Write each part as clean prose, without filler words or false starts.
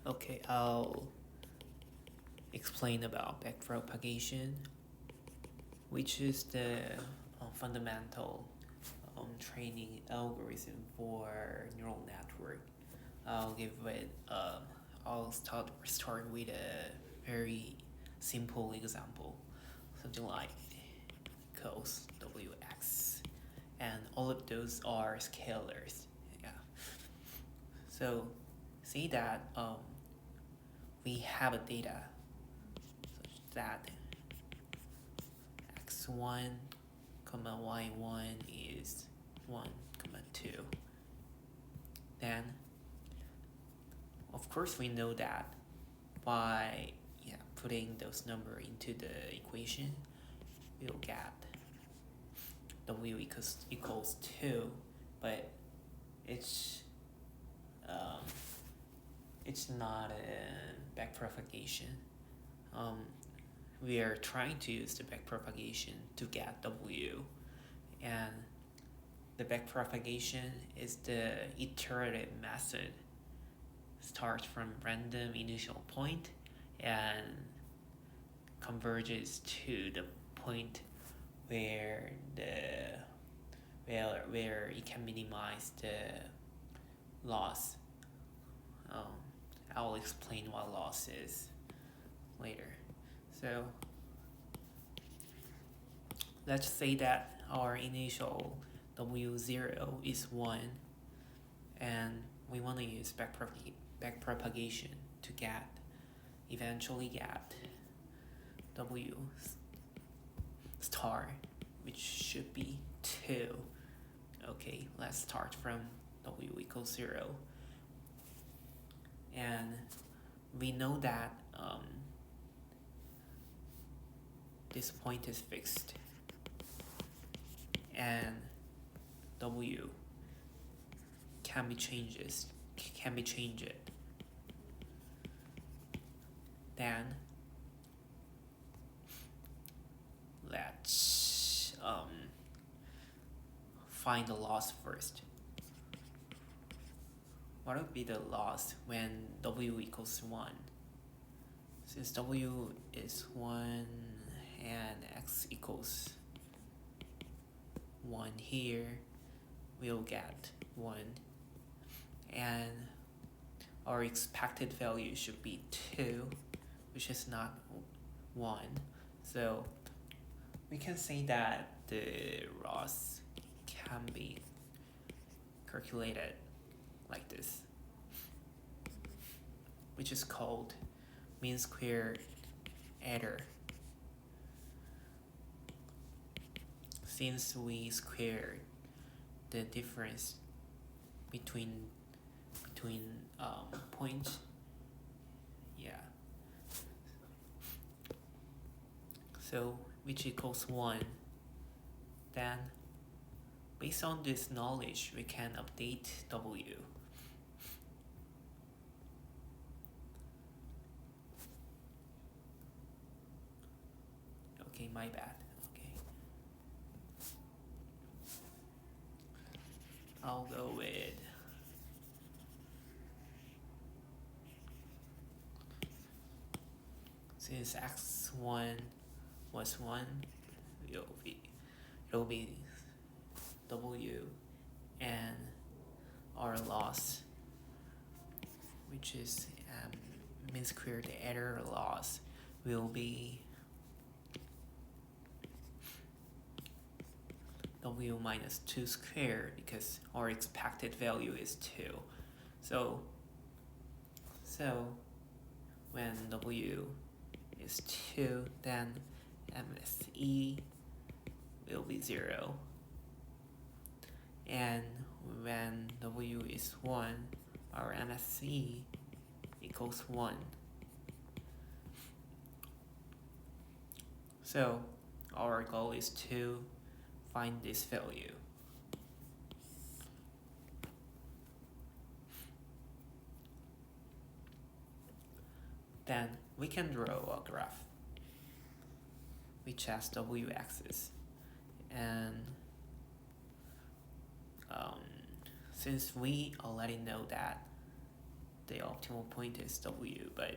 Okay, I'll explain about backpropagation, which is the fundamental training algorithm for neural network. I'll give it. I'll start with a very simple example, something like cos wx, and all of those are scalars. Yeah. So, see that we have a data such that x1 comma y1 is 1 comma 2. Then of course we know that by putting those numbers into the equation we'll get w equals 2, but it's not a backpropagation. We are trying to use the backpropagation to get w, and the backpropagation is the iterative method. Starts from random initial point and converges to the point where where it can minimize the loss. I'll explain what loss is later. So let's say that our initial w0 is 1 and we want to use backpropagation to eventually get w star, which should be 2. Okay, let's start from w equals 0. And we know that this point is fixed and w can be changed. Then let's find the loss first. What would be the loss when w equals 1? Since w is 1 and x equals 1 here, we'll get 1. And our expected value should be 2, which is not 1. So we can say that the loss can be calculated like this, which is called mean squared error. Since we squared the difference between points, so which equals 1, then based on this knowledge we can update w. Okay, my bad. Okay, I'll go with since x1 was 1, it'll be w, and our loss, which is mean squared error loss, will be w minus 2 squared because our expected value is 2. So when w is 2, then MSE will be 0. And when w is 1, our MSE equals 1. So our goal is to find this value. Then we can draw a graph which has w-axis, and since we already know that the optimal point is W, but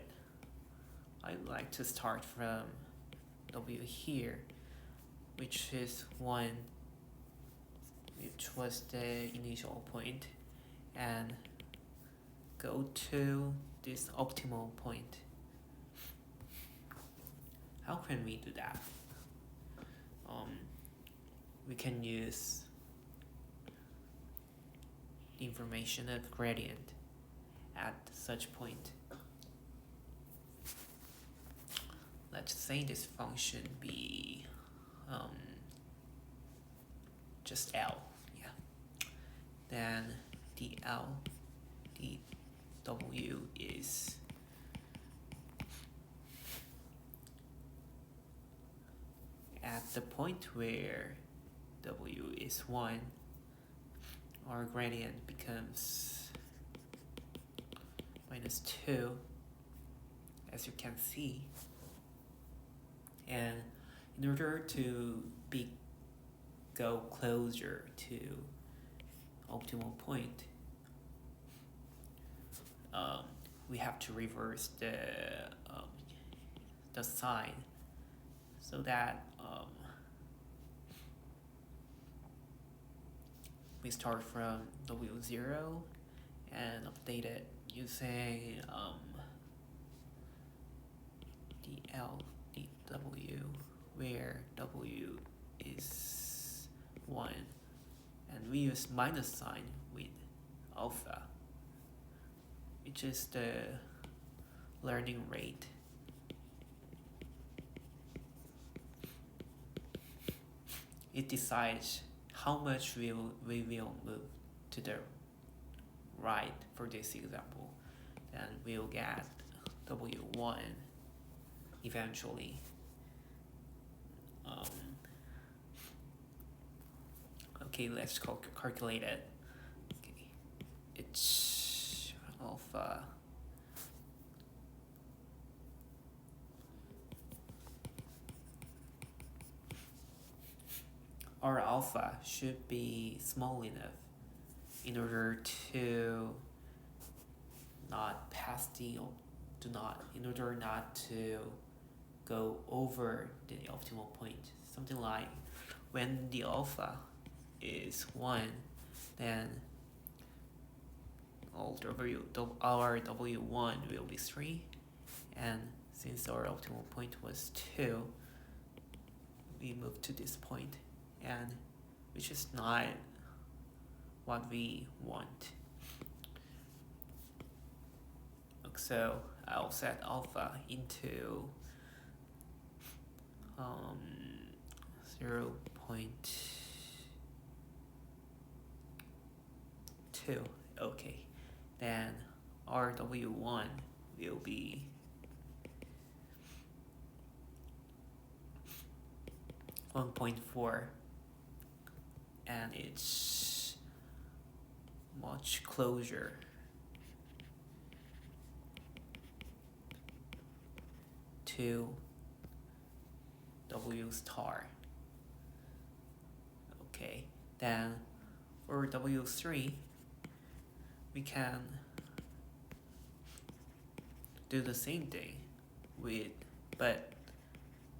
I would like to start from W here, which is 1, which was the initial point, and go to this optimal point. How can we do that? We can use the information of gradient at such point. Let's say this function be just L, yeah. Then dW is at the point where W is 1, our gradient becomes -2, as you can see. And in order to go closer to optimal point, we have to reverse the sign so that we start from W0 and update it using dW, where W is 1, and we use minus sign with alpha, which is the learning rate. It decides how much we will move to the right for this example. Then we'll get W1 eventually. Okay, let's calculate it. Okay, it's alpha our alpha should be small enough in order to not pass in order not to go over the optimal point. Something like when the alpha is 1, then our W1 will be 3, and since our optimal point was 2, we move to this point, and which is not what we want. So I'll set alpha into 0.2. Okay, then our W1 will be 1.4, and it's much closer to W star. Okay, then for W3 we can do the same thing but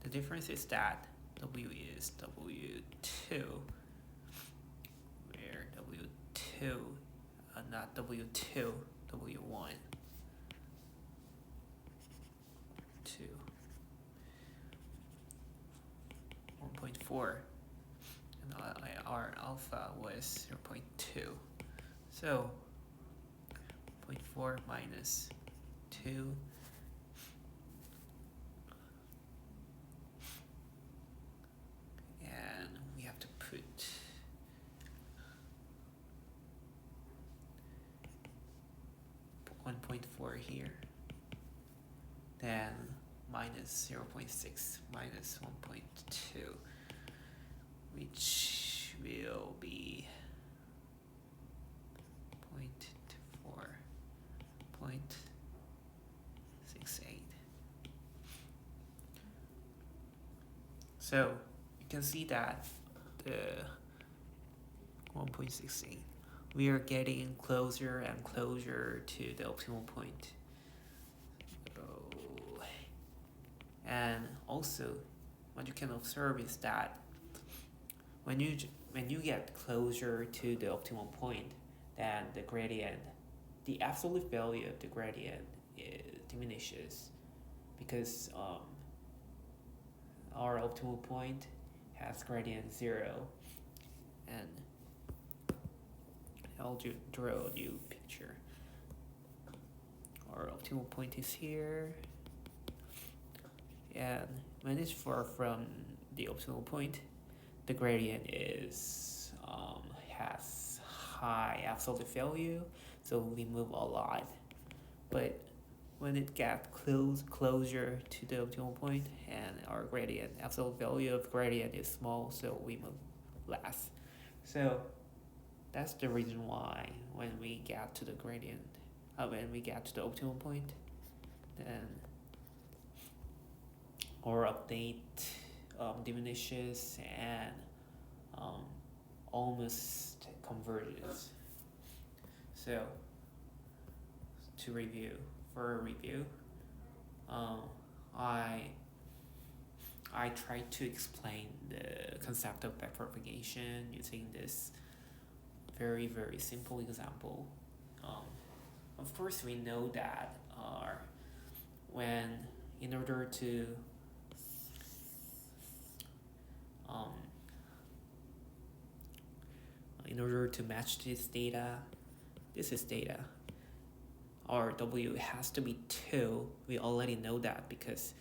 the difference is that W is W2, where W2 not W2, W1 2 1.4, and our alpha was 0.2. So 0.4 minus 2 and we have to put 1.4 here, then minus 0.6 minus 1.2, which will be 0.24.68. So you can see that the 1.68 we are getting closer and closer to the optimal point. And also, what you can observe is that when you get closer to the optimal point, then the gradient, the absolute value of the gradient diminishes, because our optimal point has gradient 0, and I'll draw a new picture. Our optimal point is here, and when it's far from the optimal point, the gradient is has high absolute value, so we move a lot. But when it gets closer to the optimal point, and our gradient, absolute value of gradient is small, so we move less. So that's the reason why when we get to the gradient, when we get to the optimal point, then our update diminishes and almost converges. So to review, I tried to explain the concept of backpropagation using this very, very simple example. Of course, we know that when in order to match this data, this is data, our W has to be 2. We already know that because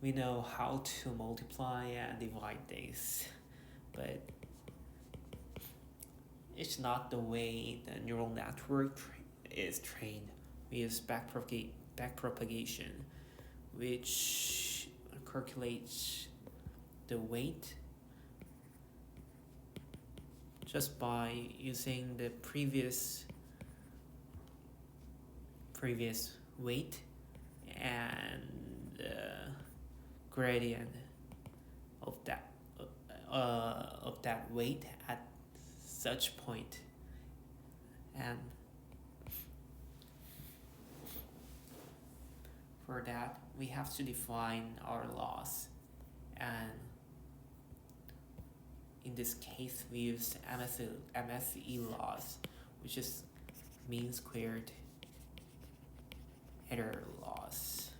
we know how to multiply and divide things, but it's not the way the neural network is trained. We use backpropagation, which calculates the weight just by using the previous weight and the gradient of that weight at such point. And for that, we have to define our loss, and in this case we use MSE loss, which is mean squared error loss,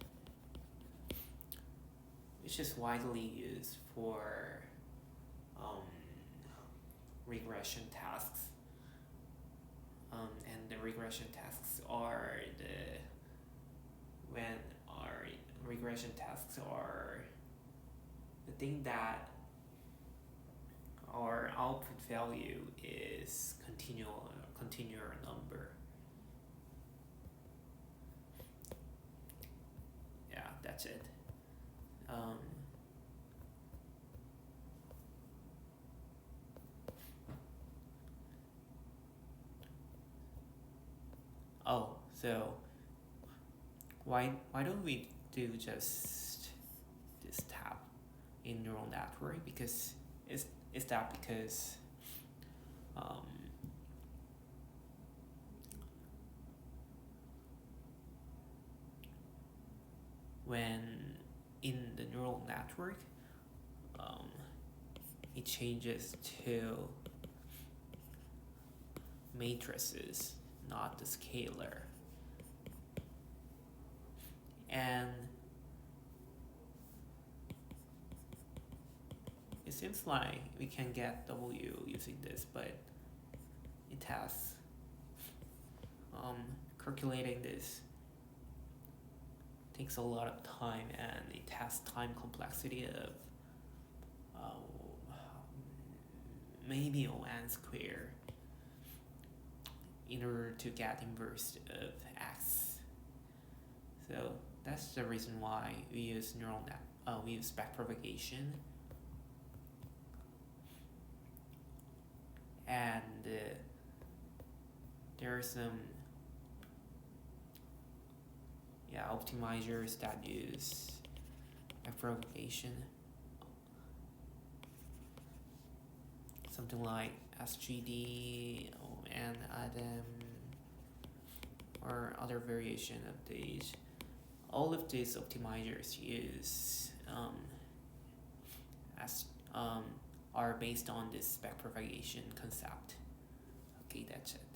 which is widely used for regression tasks. And the regression tasks are when our regression tasks are the thing that our output value is continual number. Yeah, that's it. So why don't we do just this tab in neural network? Because is that because when in the neural network it changes to matrices, not the scalar, and it seems like we can get W using this, but it has calculating this takes a lot of time, and it has time complexity of maybe n squared in order to get inverse of x. So that's the reason why we use we use backpropagation, and there are some optimizers that use backpropagation. something like SGD and Adam or other variation of these. All of these optimizers use as are based on this backpropagation concept. Okay, that's it.